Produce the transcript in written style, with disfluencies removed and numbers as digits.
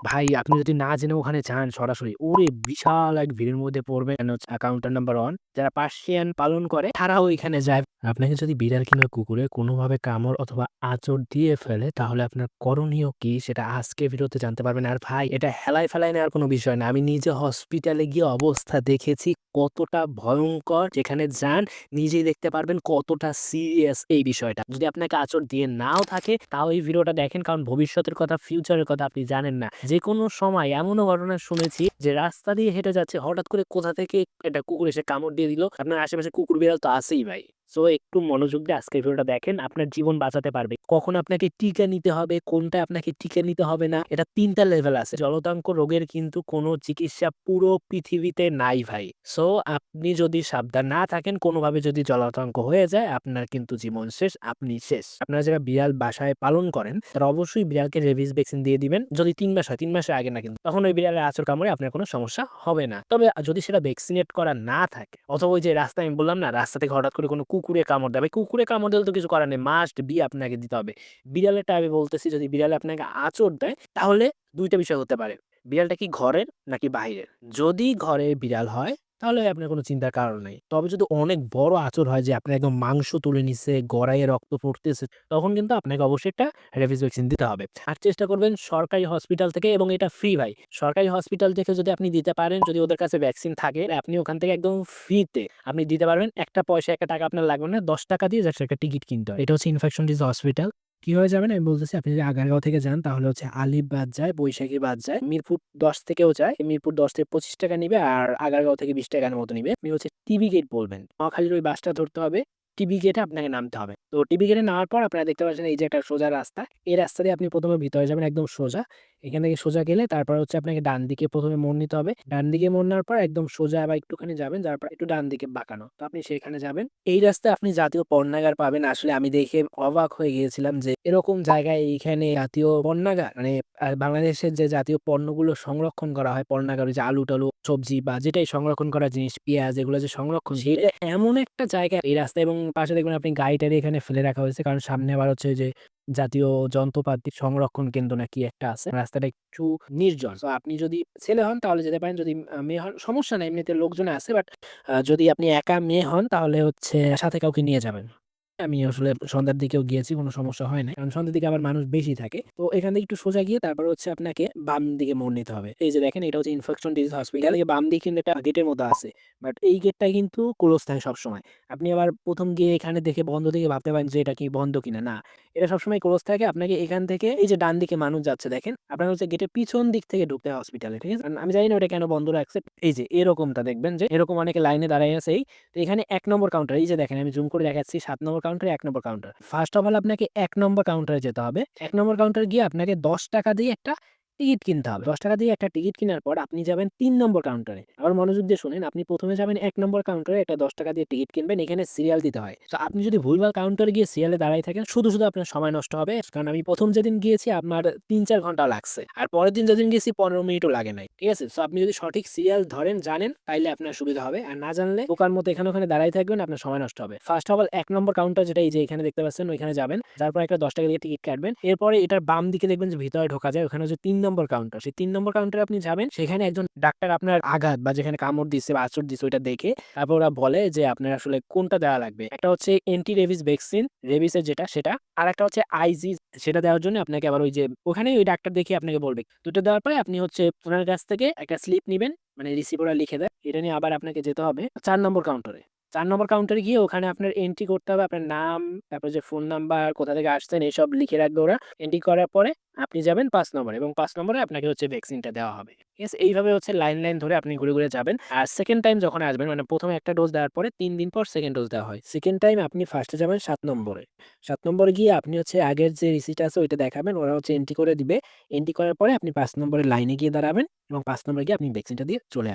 ভাই আপনি যদি না জেনে ওখানে যান সরাসরি, ওরে বিশাল এক ভিড়ের মধ্যে পড়বেন। কাউন্টার নাম্বার 1 যারা পার্সিয়ান পালন করে তারাও এখানে যায়। আপনাকে যদি বিড়াল কিংবা কুকুরে কোনোভাবে কামড় অথবা আঁচড় দিয়ে ফেলে তাহলে আপনার করণীয় কি সেটা আজকে ভিডিওতে জানতে পারবেন। আর ভাই এটা হেলায় ফেলায় নেওয়ার কোনো বিষয় না। আমি নিজে হসপিটালে গিয়ে অবস্থা দেখেছি কতটা ভয়ংকর। যেখানে যান নিজেই দেখতে পারবেন কতটা সিরিয়াস এই বিষয়টা। যদি আপনাকে আঁচড় দিয়ে নাও থাকে তাও এই ভিডিওটা দেখেন, কারণ ভবিষ্যতের কথা, ফিউচারের কথা আপনি জানেন না। যেকোনো সময় এমনও ঘটনা শুনেছি যে রাস্তা দিয়ে হেঁটে যাচ্ছে, হঠাৎ করে কোথা থেকে একটা কুকুর এসে কামড় দিয়ে দিল। আপনার আশেপাশে কুকুর বিড়াল তো আছেই ভাই। সো একটু মনোযোগ দিয়ে আজকের ভিডিওটা দেখেন, আপনার জীবন বাঁচাতে পারবে। কখন আপনাকে টিকা নিতে হবে, কোনটা আপনাকে টিকা নিতে হবে না, এটা ৩ টা লেভেল আছে। জলাতঙ্ক রোগের কিন্তু কোনো চিকিৎসা পুরো পৃথিবীতে নাই ভাই। সো আপনি যদি সাবধান না থাকেন, কোনোভাবে যদি জলাতঙ্ক হয়ে যায়, আপনার কিন্তু জীবন শেষ, আপনি শেষ। আপনারা যারা বিড়াল বাসায় পালন করেন তারা অবশ্যই বিড়ালকে রেবিস ভ্যাকসিন দিয়ে দিবেন। যদি ৩ মাস হয়, ৩ মাসের আগে না কিন্তু। তখন ওই বিড়ালের আঁচড় কামড়ে আপনার কোনো সমস্যা হবে না। তবে যদি সেটা ভ্যাকসিনেট করা না থাকে অথবা ওই যে রাস্তায় আমি বললাম না, রাস্তা থেকে হঠাৎ করে কোনো কুকুরে কামড় দেয়, ভাই কুকুরে কামড় দিলে তো কিছু করার নেই, মাস্ট বি আপনাকে দিতে হবে। বিড়ালেরটা আমি বলতেছি, যদি বিড়ালে আপনাকে আঁচড় দেয় তাহলে ২ টা বিষয় হতে পারে। বিড়ালটা কি ঘরের নাকি বাহিরের? যদি ঘরের বিড়াল হয় তাহলে আপনার কোনো চিন্তার কারণ নেই। তবে যদি অনেক বড় আঁচড় হয় যে আপনার একদম মাংস তুলে নিছে, গড়াইয়ে রক্ত পড়তেছে, তখন কিন্তু আপনাকে অবশ্যই একটা রেবিস ভ্যাকসিন দিতে হবে। আর চেষ্টা করবেন সরকারি হসপিটাল থেকে, এবং এটা ফ্রি ভাই। সরকারি হসপিটাল থেকে যদি আপনি দিতে পারেন, যদি ওদের কাছে ভ্যাকসিন থাকে, আপনি ওখান থেকে একদম ফ্রিতে আপনি দিতে পারবেন। একটা পয়সা, একটা টাকা আপনার লাগবে না। ৳১০ দিয়ে জাস্ট একটা টিকিট কিনতে হয়। এটা হচ্ছে ইনফেকশন ডিজিজ হসপিটাল। কিভাবে যাবেন আমি বলতেছি। আপনি যদি আগারগাঁও থেকে যান তাহলে হচ্ছে আলিফ বাদ যায়, বৈশাখী বাদ যায়, মিরপুর ১০ থেকেও যায়। মিরপুর ১০ থেকে ৳২৫ নিবে, আর আগারগাঁও থেকে ৳২০ র মতো নিবে। আপনি হচ্ছে টিবি গেট বলবেন। নোয়াখালীর ওই বাসটা ধরতে হবে। টিবি গেটে আপনাকে নামতে হবে। তো টিবি গেটে নামার পর আপনারা দেখতে পাচ্ছেন এই যে একটা সোজা রাস্তা। এই রাস্তা দিয়ে আপনি ১ম এ ভিতরে যাবেন একদম সোজা। এখান থেকে সোজা গেলে তারপর হচ্ছে আপনাকে ডান দিকে ১ম এ মোড় নিতে হবে। ডান দিকে মোড় নেওয়ার পর একদম সোজা আবার একটুখানি যাবেন, যাওয়ার পর একটু ডান দিকে বাঁকানো। তো আপনি সেখানে যাবেন। এই রাস্তায় আপনি জাতীয় পণ্যাগার পাবেন। আসলে আমি দেখে অবাক হয়ে গিয়েছিলাম যে এরকম জায়গায় এইখানে জাতীয় পণ্যাগার, মানে বাংলাদেশের যে জাতীয় পণ্যগুলো সংরক্ষণ করা হয় পণ্যাগার, ওই যে আলু-টালু, সবজি বা যেটাই সংরক্ষণ করা জিনিস, পেঁয়াজ, এগুলো যে সংরক্ষণ, সেটা এমন একটা জায়গা এই রাস্তায়, এবং পাশে দেখবেন আপনি গাড়ি-টাড়ি এখানে ফেলে রাখা হয়েছে। কারণ সামনে আবার হচ্ছে যে জাতীয় যন্ত্রপাতি সংরক্ষণ কেন্দ্র না কি একটা আছে। রাস্তাটা একটু নির্জন। সো আপনি যদি ছেলে হন তাহলে যেতে পারেন। যদি মেয়ে হন সমস্যা নাই, এমনিতে লোকজন আছে। বাট যদি আপনি একা মেয়ে হন তাহলে হচ্ছে সাথে কাউকে নিয়ে যাবেন। আমি আসলে সন্ধ্যার দিকেও গিয়েছি, কোনো সমস্যা হয় নাই। কারণ সন্ধ্যার দিকে আবার মানুষ বেশি থাকে। তো এখান থেকে একটু সোজা গিয়ে তারপর হচ্ছে আপনাকে বাম দিকে মোড় নিতে হবে। এই যে দেখেন, এটা হচ্ছে ইনফেকশন ডিজিজ হসপিটাল। এই বাম দিকে কিন্তু একটা গেটের মতো আছে। বাট এই গেটটা কিন্তু ক্লোজ থাকে সবসময়। আপনি আবার ১ম গিয়ে এখানে দেখে বন্ধ দেখে ভাবতে পারেন যে এটা কি বন্ধ কিনা। না, এটা সবসময় ক্লোজ থাকে। আপনাকে এখান থেকে এই যে ডান দিকে মানুষ যাচ্ছে দেখেন, আপনার হচ্ছে গেটের পিছন দিক থেকে ঢুকতে হয় হসপিটালে। ঠিক আছে? আমি জানি না ওটা কেন বন্ধ রাখছে। এই যে এরকমটা দেখবেন যে এরকম অনেকে লাইনে দাঁড়ায় আছে। তো এখানে ১ নম্বর কাউন্টার, এই যে দেখেন আমি জুম করে দেখাচ্ছি, ৭ নম্বর কাউন্টারে ১ নম্বর কাউন্টার। ফার্স্ট অফ অল আপনাকে ১ নম্বর কাউন্টারে যেতে হবে। ১ নম্বর কাউন্টারে গিয়ে আপনাকে ৳১০ দিয়ে একটা টিকিট কিনতে হবে। ৳১০ দিয়ে একটা টিকিট কেনার পর আপনি যাবেন ৩ নম্বর কাউন্টারে। আবার মনোযোগ দিয়ে শুনেন, আপনি ১ম এ যাবেন ১ নম্বর কাউন্টারে, একটা ৳১০ দিয়ে টিকিট কিনবেন। এখানে সিরিয়াল দিতে হয়। তো আপনি যদি ভুলভাল কাউন্টারে গিয়ে সিরিয়ালে দাঁড়ায় থাকেন, শুধু আপনার সময় নষ্ট হবে। কারণ আমি ১ম যেদিন গিয়েছি আমার ৩-৪ ঘন্টা লাগছে। আর পরের দিন যেদিন গেছি ১৫ মিনিটও লাগে নাই। ঠিক আছে? সো আপনি যদি সঠিক সিরিয়াল ধরেন, জানেন, তাইলে আপনার সুবিধা হবে। আর না জানলে বোকার মতো এখানে ওখানে দাঁড়ায় থাকবেন, আপনার সময় নষ্ট হবে। First of all ১ number counter, যেটা এই যে এখানে দেখতে পাচ্ছেন, ওইখানে যাবেন। যাওয়ার পর একটা ৳১০ দিয়ে টিকিট কাটবেন। এরপরে এটার বাম দিকে দেখবেন যে ভিতরে ঢোকা যায়। ওখানে হচ্ছে ৩ নম্বর কাউন্টার। সেই ৩ নম্বর কাউন্টারে আপনি যাবেন। সেখানে একজন ডাক্তার আপনার আঘাত বা যেখানে কামড় দিচ্ছে বা আঁচড় দিচ্ছে ওইটা দেখে তারপর ওরা বলে যে আপনার আসলে কোনটা দেওয়া লাগবে। একটা হচ্ছে এন্টি রেবিস ভ্যাকসিন, রেবিসের যেটা সেটা। আরেকটা হচ্ছে আইজি, সেটা দেওয়ার জন্য আপনাকে আবার ওই যে ওখানেই ওই ডাক্তার দেখিয়ে আপনাকে বলবে। ২ টা দেওয়ার পরে আপনি হচ্ছে উনার কাছ থেকে একটা স্লিপ নিবেন, মানে রিসিপ্ট ওরা লিখে দেয়। এটা নিয়ে আবার আপনাকে যেতে হবে ৪ নম্বর কাউন্টারে। ৪ নম্বর কাউন্টারে গিয়ে ওখানে আপনার এন্ট্রি করতে হবে আপনার নাম, তারপর যে ফোন নাম্বার, কোথা থেকে আসছেন, এসব লিখে রাখবে ওরা। এন্ট্রি করার পরে আপনি যাবেন ৫ নম্বরে, এবং ৫ নম্বরে আপনাকে হচ্ছে ভ্যাকসিনটা দেওয়া হবে। ঠিক আছে? এইভাবে হচ্ছে লাইন ধরে আপনি ঘুরে যাবেন। আর সেকেন্ড টাইম যখন আসবেন, মানে ১ম এ একটা ডোজ দেওয়ার পরে ৩ দিন পর সেকেন্ড ডোজ দেওয়া হয়। সেকেন্ড টাইম আপনি ফার্স্ট এ যাবেন ৭ নম্বরে। ৭ নম্বরে গিয়ে আপনি হচ্ছে আগের যে রিসিট আছে ওইটা দেখাবেন। ওরা হচ্ছে এন্ট্রি করে দিবে। এন্ট্রি করার পরে আপনি ৫ নম্বরের লাইনে গিয়ে দাঁড়াবেন, এবং ৫ নম্বরে গিয়ে আপনি ভ্যাকসিনটা দিয়ে চলে